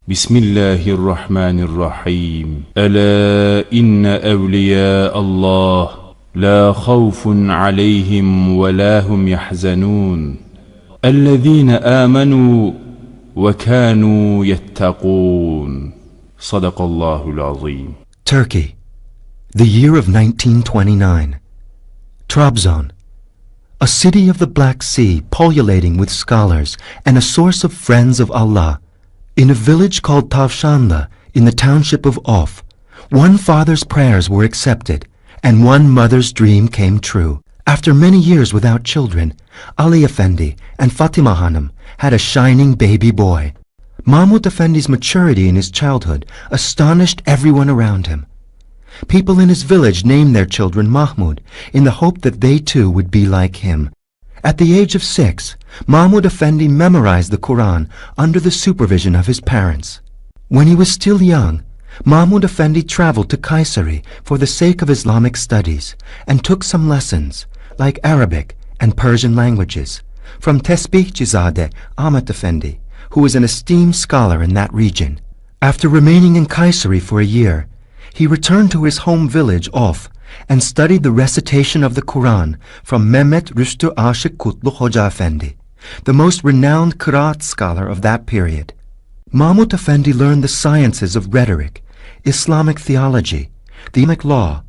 بسم الله الرحمن الرحيم ألا إن أولياء الله لا خوف عليهم ولا هم يحزنون الذين آمنوا وكانوا يتقون صدق الله العظيم. Turkey, the year of 1929. Trabzon, a city of the Black Sea pullulating with scholars and a source of friends of Allah. In a village called Tavşanlı, in the township of Of, one father's prayers were accepted, and one mother's dream came true. After many years without children, Ali Effendi and Fatima Hanım had a shining baby boy. Mahmud Effendi's maturity in his childhood astonished everyone around him. People in his village named their children Mahmud in the hope that they too would be like him. At the age of 6, Mahmud Effendi memorized the Quran under the supervision of his parents. When he was still young, Mahmud Effendi traveled to Kayseri for the sake of Islamic studies and took some lessons, like Arabic and Persian languages, from Tesbihçizade Ahmet Effendi, who was an esteemed scholar in that region. After remaining in Kayseri for a year, he returned to his home village Of and studied the recitation of the Quran from Mehmet Rüstü Aşık Kutlu Hoca Effendi, the most renowned Qiraat scholar of that period. Mahmud Effendi learned the sciences of rhetoric, Islamic theology, the Islamic law,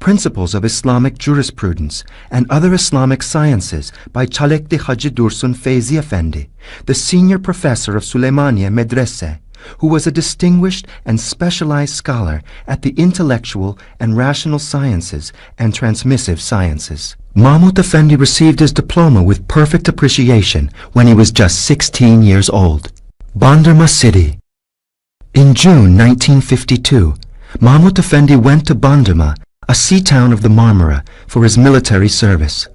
principles of Islamic jurisprudence, and other Islamic sciences by Çalekli Hacı Dursun Feyzi Effendi, the senior professor of Süleymaniye Medrese, who was a distinguished and specialized scholar at the intellectual and rational sciences and transmissive sciences. Mahmud Effendi received his diploma with perfect appreciation when he was just 16 years old. Bandırma City. In June 1952, Mahmud Effendi went to Bandırma, a sea town of the Marmara, for his military service.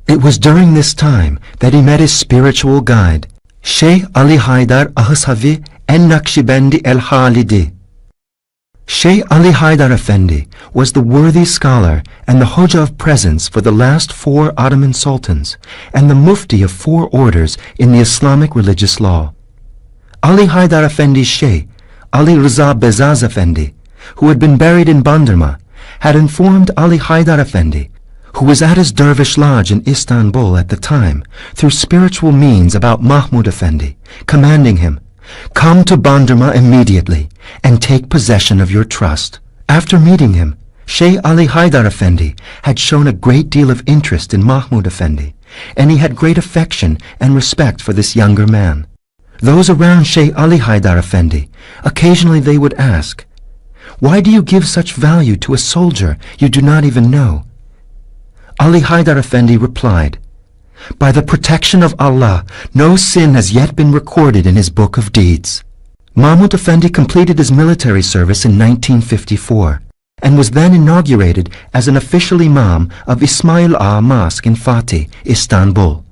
It was during this time that he met his spiritual guide, Sheikh Ali Haydar Ahısavi En-Nakşibendi El-Halidi. Sheikh Ali Haydar Effendi was the worthy scholar and the Hoja of presence for the last 4 Ottoman sultans and the Mufti of 4 orders in the Islamic religious law. Ali Haydar Effendi's Sheikh, Ali Rıza Bezaz Effendi, who had been buried in Bandırma, had informed Ali Haydar Effendi, who was at his dervish lodge in Istanbul at the time, through spiritual means about Mahmud Effendi, commanding him, "Come to Bandırma immediately and take possession of your trust." After meeting him, Sheikh Ali Haydar Effendi had shown a great deal of interest in Mahmud Effendi, and he had great affection and respect for this younger man. Those around Sheikh Ali Haydar Effendi, occasionally they would ask, "Why do you give such value to a soldier you do not even know?" Ali Haydar Effendi replied, "By the protection of Allah, no sin has yet been recorded in his book of deeds." Mahmud Effendi completed his military service in 1954 and was then inaugurated as an official imam of Ismail Ağa Mosque in Fatih, Istanbul.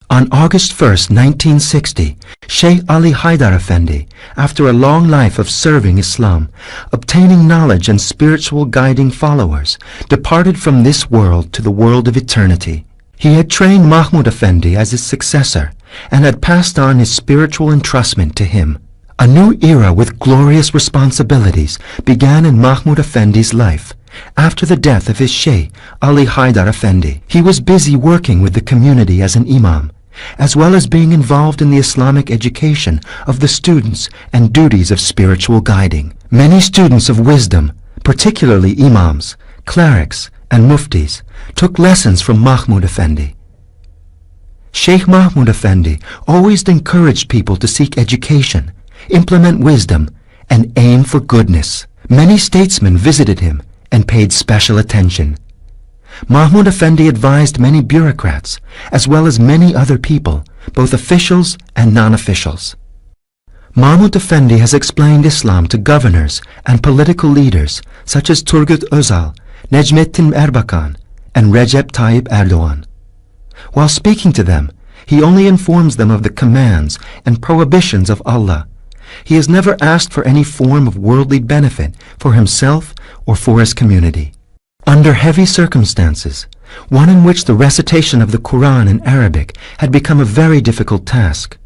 On August 1, 1960, Sheikh Ali Haydar Effendi, after a long life of serving Islam, obtaining knowledge and spiritual guiding followers, departed from this world to the world of eternity. He had trained Mahmud Effendi as his successor and had passed on his spiritual entrustment to him. A new era with glorious responsibilities began in Mahmud Effendi's life. After the death of his Sheikh, Ali Haydar Effendi, he was busy working with the community as an imam, as well as being involved in the Islamic education of the students and duties of spiritual guiding. Many students of wisdom, particularly imams, clerics, and muftis, took lessons from Mahmud Effendi. Sheikh Mahmud Effendi always encouraged people to seek education, implement wisdom, and aim for goodness. Many statesmen visited him and paid special attention. Mahmud Effendi advised many bureaucrats, as well as many other people, both officials and non-officials. Mahmud Effendi has explained Islam to governors and political leaders such as Turgut Özal, Necmettin Erbakan, and Recep Tayyip Erdoğan. While speaking to them, he only informs them of the commands and prohibitions of Allah. He has never asked for any form of worldly benefit for himself or for his community. Under heavy circumstances, one in which the recitation of the Quran in Arabic had become a very difficult task,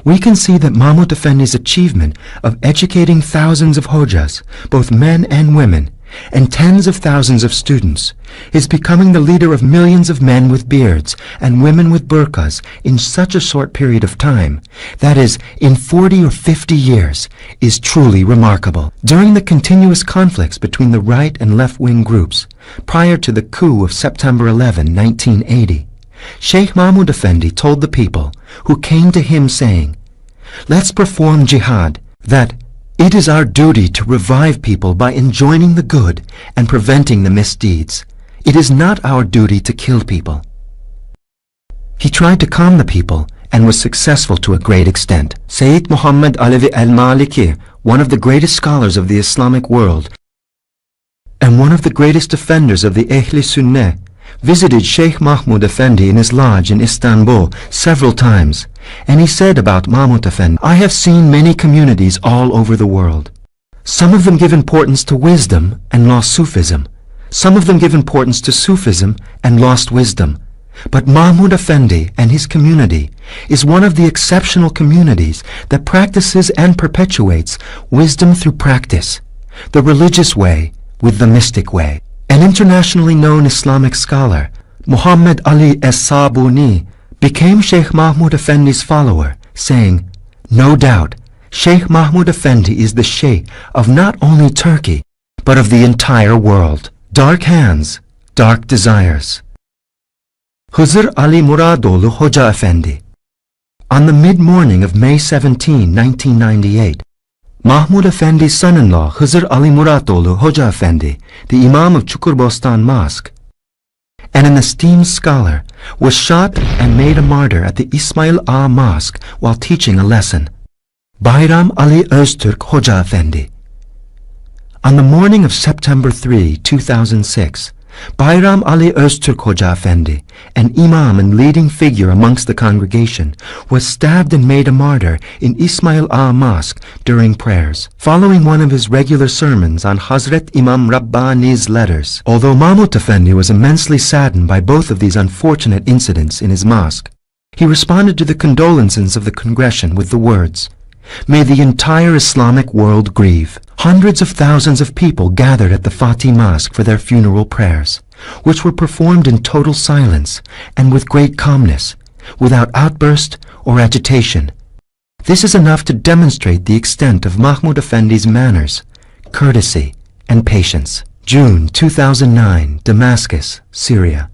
we can see that Mahmud Effendi's achievement of educating thousands of Hojas, both men and women, and tens of thousands of students, is becoming the leader of millions of men with beards and women with burqas in such a short period of time, that is, in 40 or 50 years, is truly remarkable. During the continuous conflicts between the right and left-wing groups, prior to the coup of September 11, 1980, Sheikh Mahmud Effendi told the people who came to him saying, "Let's perform jihad, that it is our duty to revive people by enjoining the good and preventing the misdeeds. It is not our duty to kill people." He tried to calm the people and was successful to a great extent. Sayyid Muhammad Alawi al-Maliki, one of the greatest scholars of the Islamic world and one of the greatest defenders of the Ahl Sunnah, visited Sheikh Mahmud Effendi in his lodge in Istanbul several times, and he said about Mahmud Effendi, "I have seen many communities all over the world. Some of them give importance to wisdom and lost Sufism. Some of them give importance to Sufism and lost wisdom. But Mahmud Effendi and his community is one of the exceptional communities that practices and perpetuates wisdom through practice, the religious way with the mystic way." An internationally known Islamic scholar, Muhammad Ali Es-Sabuni, became Sheikh Mahmud Effendi's follower, saying, "No doubt, Sheikh Mahmud Effendi is the Sheikh of not only Turkey, but of the entire world." Dark hands, dark desires. Huzur Ali Muradolu Hoca Effendi. On the mid-morning of May 17, 1998, Mahmud Effendi's son-in-law, Huzur Ali Muradolu Hoca Effendi, the Imam of Çukurbostan Mosque, and an esteemed scholar, was shot and made a martyr at the Ismail Ağa Mosque while teaching a lesson. Bayram Ali Öztürk Hoca Effendi. On the morning of September 3, 2006, Bayram Ali Öztürk Hoca Effendi, an imam and leading figure amongst the congregation, was stabbed and made a martyr in Ismail Ağa Mosque during prayers, following one of his regular sermons on Hazret Imam Rabbani's letters. Although Mahmud Effendi was immensely saddened by both of these unfortunate incidents in his mosque, he responded to the condolences of the congregation with the words, "May the entire Islamic world grieve." Hundreds of thousands of people gathered at the Fatih Mosque for their funeral prayers, which were performed in total silence and with great calmness, without outburst or agitation. This is enough to demonstrate the extent of Mahmud Effendi's manners, courtesy, and patience. June 2009, Damascus, Syria.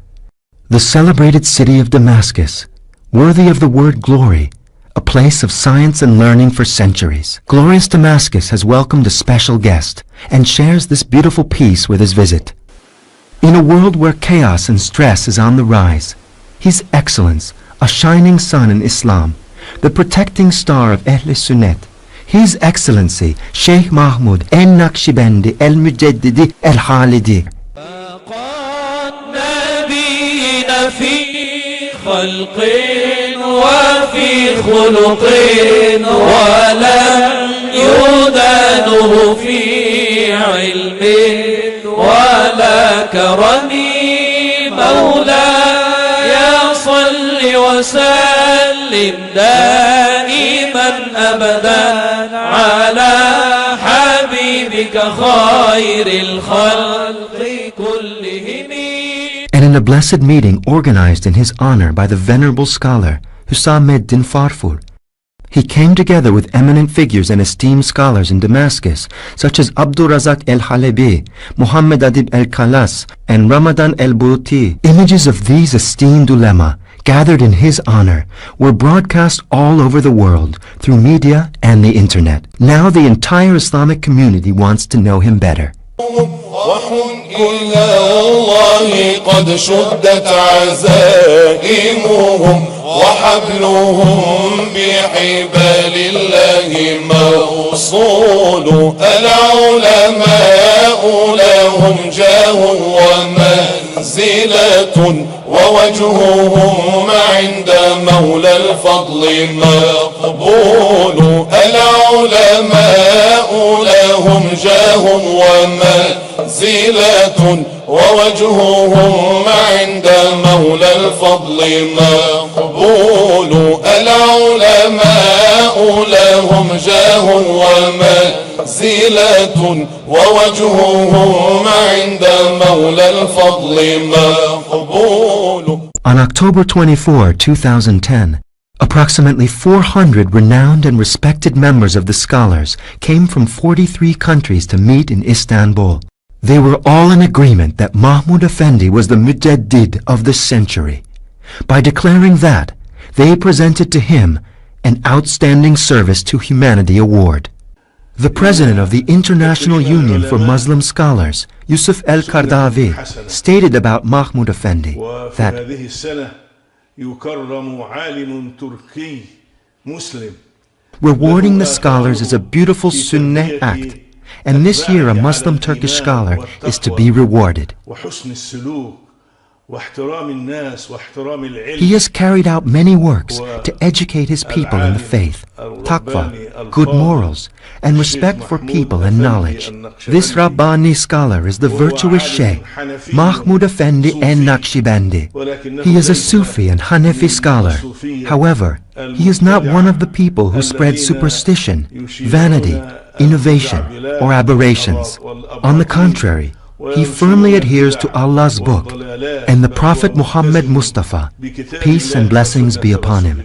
The celebrated city of Damascus, worthy of the word glory, a place of science and learning for centuries. Glorious Damascus has welcomed a special guest and shares this beautiful peace with his visit. In a world where chaos and stress is on the rise, His Excellence, a shining sun in Islam, the protecting star of Ahl Sunnat, His Excellency Sheikh Mahmud el-Naqshbandi el-Mujaddidi el-Halidi. وفي خلق ولم يدانه في علم ولا كرم مولاي صل وسلم دائما أبدا على حبيبك خير الخلق كلهم. And in a blessed meeting organized in his honor by the venerable scholar Hüsameddin Farfur, he came together with eminent figures and esteemed scholars in Damascus, such as Abdur Razak el-Halebi, Muhammad Adib el-Khalas, and Ramadan el-Bouti. Images of these esteemed ulema, gathered in his honor, were broadcast all over the world through media and the internet. Now the entire Islamic community wants to know him better. إلى الله قد شدت عزائمهم وحبلهم بحبال الله موصول. العلماء لهم جاه ومنزلة ووجههم عند مولى الفضل مقبول. العلماء لهم جاه ومنزلة ووجههم عند مولى الفضل مقبول. العلماء جاه ومنزلة ووجههم عند مولى الفضل مقبول. On October 24, 2010, approximately 400 renowned and respected members of the scholars came from 43 countries to meet in Istanbul. They were all in agreement that Mahmud Effendi was the Mujaddid of the century. By declaring that, they presented to him an Outstanding Service to Humanity award. The president of the International Union for Muslim Scholars, Yusuf El-Qardawi, stated about Mahmud Effendi that rewarding the scholars is a beautiful Sunnah act, and this year a Muslim Turkish scholar is to be rewarded. He has carried out many works to educate his people in the faith, taqwa, good morals, and respect for people and knowledge. This Rabbani scholar is the virtuous Sheikh, Mahmud Effendi Naqshbandi. He is a Sufi and Hanafi scholar. However, he is not one of the people who spread superstition, vanity, innovation, or aberrations. On the contrary, he firmly adheres to Allah's book and the Prophet Muhammad Mustafa, peace and blessings be upon him.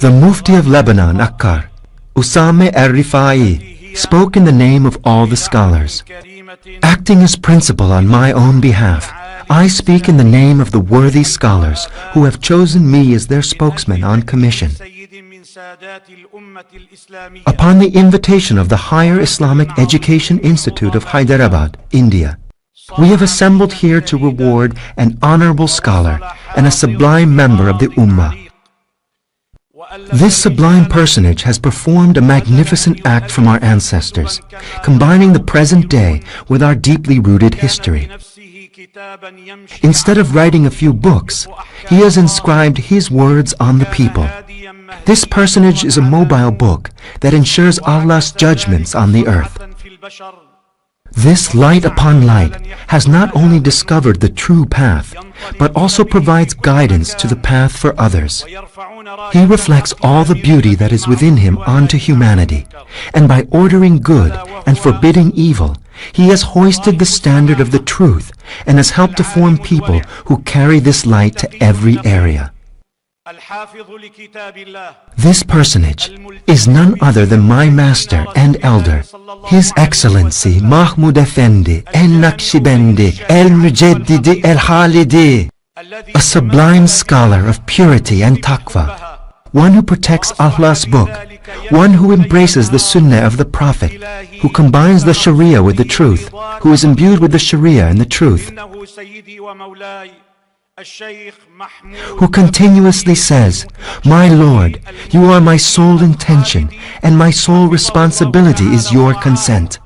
The Mufti of Lebanon, Akkar, Usame al-Rifai, spoke in the name of all the scholars. Acting as principal on my own behalf, I speak in the name of the worthy scholars who have chosen me as their spokesman on commission. Upon the invitation of the Higher Islamic Education Institute of Hyderabad, India, we have assembled here to reward an honorable scholar and a sublime member of the Ummah. This sublime personage has performed a magnificent act from our ancestors, combining the present day with our deeply rooted history. Instead of writing a few books, he has inscribed his words on the people. This personage is a mobile book that ensures Allah's judgments on the earth. This light upon light has not only discovered the true path, but also provides guidance to the path for others. He reflects all the beauty that is within him onto humanity, and by ordering good and forbidding evil, he has hoisted the standard of the truth and has helped to form people who carry this light to every area. This personage is none other than my master and elder, His Excellency Mahmud Effendi Naqshbandi al-Mujaddid al-Khalidi, a sublime scholar of purity and taqwa, one who protects Allah's book, one who embraces the Sunnah of the Prophet, who combines the Sharia with the truth, who is imbued with the Sharia and the truth, who continuously says, "My Lord, you are my sole intention, and my sole responsibility is your consent."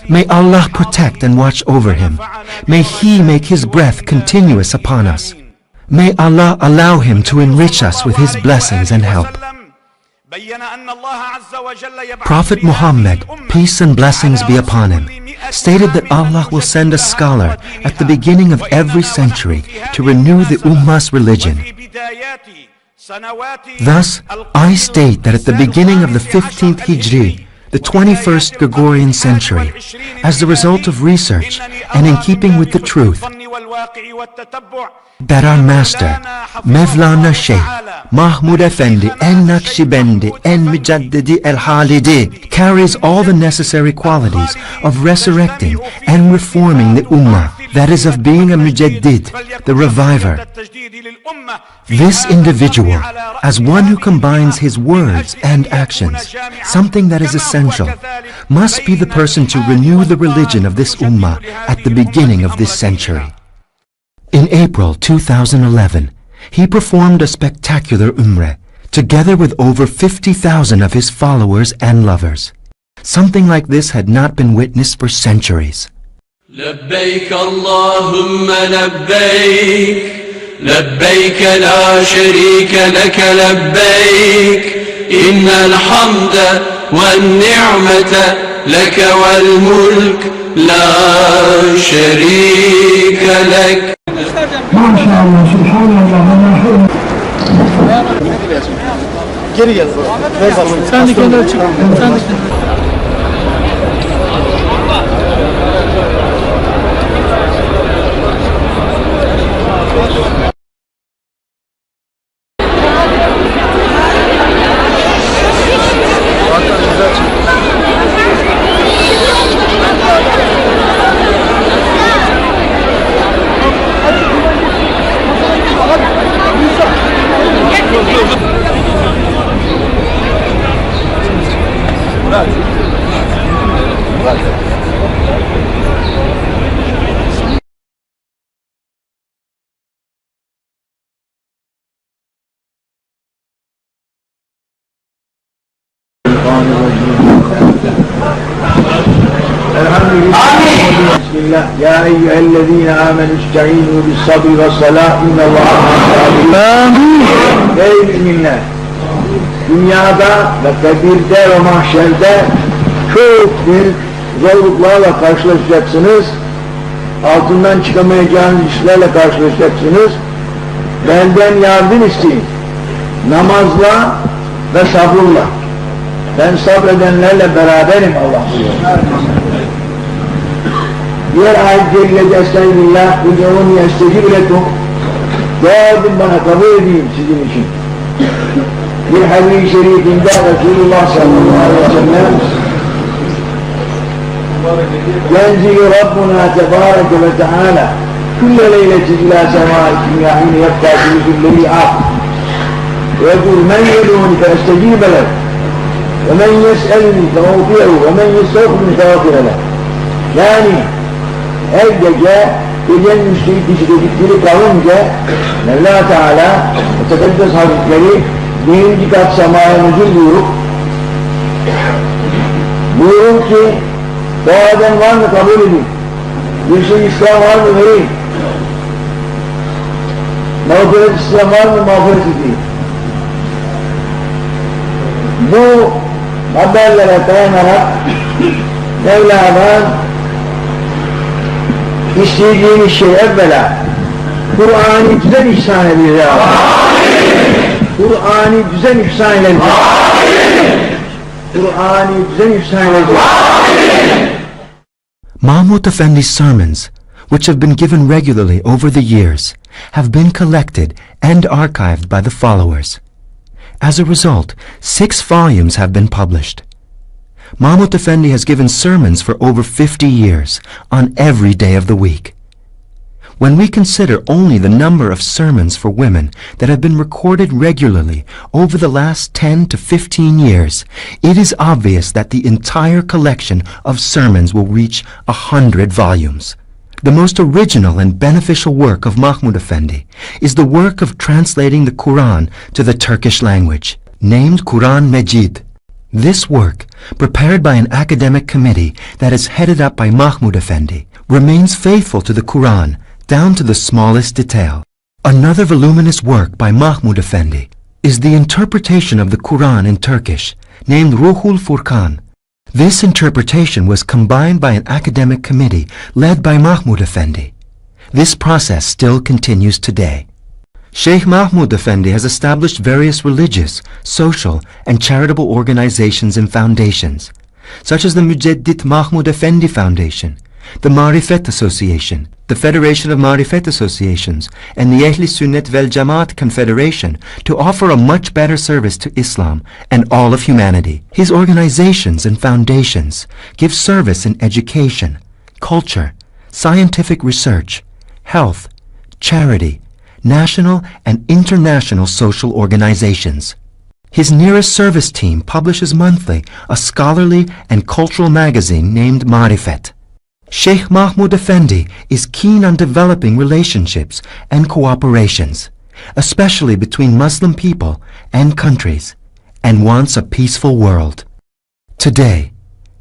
May Allah protect and watch over him. May He make His breath continuous upon us. May Allah allow him to enrich us with His blessings and help. Prophet Muhammad, peace and blessings be upon him, stated that Allah will send a scholar at the beginning of every century to renew the Ummah's religion. Thus, I state that at the beginning of the 15th Hijri, the 21st Gregorian century, as the result of research and in keeping with the truth, that our master, Mevlana Sheikh Mahmud Effendi Naqshbandi Mujaddid al-Khalidi, carries all the necessary qualities of resurrecting and reforming the Ummah, that is, of being a Mujaddid, the reviver. This individual, as one who combines his words and actions, something that is essential, must be the person to renew the religion of this Ummah at the beginning of this century. In April 2011, he performed a spectacular Umrah, together with over 50,000 of his followers and lovers. Something like this had not been witnessed for centuries. لبيك اللهم لبيك لبيك لا شريك لك لبيك إن الحمد والنعمة لك والملك لا شريك لك. ما شاء الله سبحان الله ما Geri gel. Ver bak. Sen de kenara çık. Sen de Bismillah. Ya eyyühellezine amenü ista'inu bis sabri ve salah innallâhe ma'as-sabirin. Ey müminler! Dünyada ve kabirde ve mahşerde çok büyük zorluklarla karşılaşacaksınız. Altından çıkamayacağınız işlerle karşılaşacaksınız. Benden yardım isteyin. Namazla ve sabrla. Ben sabredenlerle beraberim Allah buyuruyor. Diğer ayet cellede estağfirullah ud'ûni estecib lekum. Dua edin bana kabul edeyim sizin için. Bir hadis-i şerifinde Resulullah sallallahu aleyhi ve sellem ينزل ربنا تبارك وتعالى كل ليلة إلى سماء الدنيا حين يبقى ثلث الليل آخر ويقول من يدعوني فأستجيب له ومن يسألني فأعطيه ومن يستغفرني فأغفر له. Yani her gece gecenin müştehit gecikleri kalınca Mevla Teala ve Tekaddes Hazretleri birinci kat semaya nüzul buyurun ki duadan var mı kabul edin, bir şey İslam var mı verin, mağfiret İslam var mı mağfiret edin. Bu haberlere dayanarak Mevla'dan istediğimiz şey evvela Kur'an'ı düzen ihsan edeceğiz. Kur'an'ı düzen ihsan edeceğiz. Kur'an'ı düzen ihsan edeceğiz. Mahmud Effendi's sermons, which have been given regularly over the years, have been collected and archived by the followers. As a result, 6 volumes have been published. Mahmud Effendi has given sermons for over 50 years, on every day of the week. When we consider only the number of sermons for women that have been recorded regularly over the last 10 to 15 years, it is obvious that the entire collection of sermons will reach 100 volumes. The most original and beneficial work of Mahmud Effendi is the work of translating the Quran to the Turkish language, named Quran Mecid. This work, prepared by an academic committee that is headed up by Mahmud Effendi, remains faithful to the Quran down to the smallest detail. Another voluminous work by Mahmud Effendi is the interpretation of the Quran in Turkish, named Ruhul Furkan. This interpretation was combined by an academic committee led by Mahmud Effendi. This process still continues today. Sheikh Mahmud Effendi has established various religious, social, and charitable organizations and foundations, such as the Mujaddid Mahmud Effendi Foundation, the Marifet Association, the Federation of Marifet Associations, and the Ehli Sünnet vel Jamaat Confederation to offer a much better service to Islam and all of humanity. His organizations and foundations give service in education, culture, scientific research, health, charity, national and international social organizations. His nearest service team publishes monthly a scholarly and cultural magazine named Marifet. Sheikh Mahmud Effendi is keen on developing relationships and cooperations, especially between Muslim people and countries, and wants a peaceful world. Today,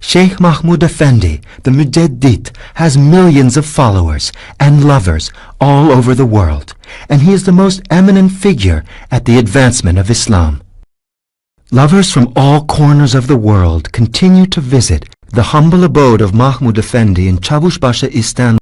Sheikh Mahmud Effendi, the Mujaddid, has millions of followers and lovers all over the world, and he is the most eminent figure at the advancement of Islam. Lovers from all corners of the world continue to visit the humble abode of Mahmud Effendi in Çavuşbaşı, Istanbul.